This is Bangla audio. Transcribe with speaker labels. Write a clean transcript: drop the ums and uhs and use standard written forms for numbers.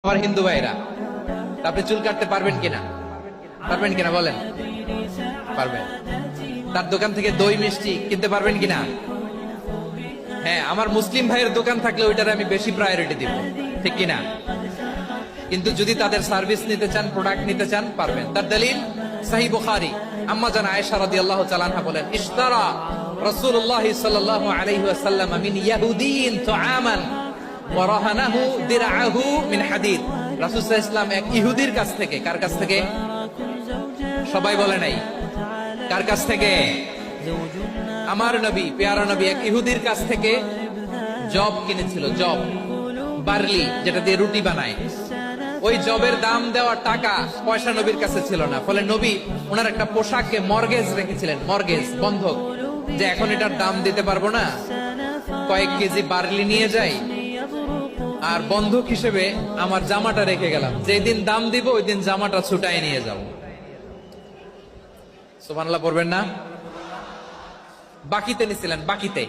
Speaker 1: আমার হিন্দু ভাইরা, আপনি চুল কাটতে পারবেন কিনা? পারবেন কিনা বলেন? পারবেন। তার দোকান থেকে দই মিষ্টি কিনতে পারবেন কিনা? হ্যাঁ, আমার মুসলিম ভাইয়ের দোকান থাকলে ওইটার আমি বেশি প্রায়োরিটি দিব, ঠিক কিনা? কিন্তু যদি তাদের সার্ভিস নিতে চান, প্রোডাক্ট নিতে চান, পারবেন। তার দলিল সহিহ বুখারী, আম্মা জান আয়েশা রাদিয়াল্লাহু তাআলা আনহা বলেন, ইশতারা রাসূলুল্লাহ সাল্লাল্লাহু আলাইহি ওয়াসাল্লাম মিন ইয়াহুদিয়িন তুআমান ওয়া রাহানাহু দিরআহু মিন হাদিদ। রাসূল সাল্লাল্লাহু আলাইহি ওয়াসাল্লাম এক ইহুদির কাছ থেকে, কার কাছ থেকে? সবাই বলে নাই কার কাছ থেকে? আমার নবী, পেয়ারা নবী এক ইহুদির কাছ থেকে জব কিনেছিল, জব, বার্লি, যেটা দিয়ে রুটি বানায়। ওই জবের দাম দেওয়ার টাকা পয়সা নবীর কাছে ছিল না, ফলে নবী ওনার একটা পোশাককে মর্গেজ রেখেছিলেন, মর্গেজ, বন্ধক, যে এখন এটার দাম দিতে পারবো না, কয়েক কেজি বার্লি নিয়ে যাই আর বন্ধক হিসেবে আমার জামাটা রেখে গেলাম, যেদিন দাম দিব ওই দিন জামাটা ছুটাই নিয়ে যাব। সুবহানাল্লাহ পড়বেন না? বাকিতে নিছিলেন, বাকিতে।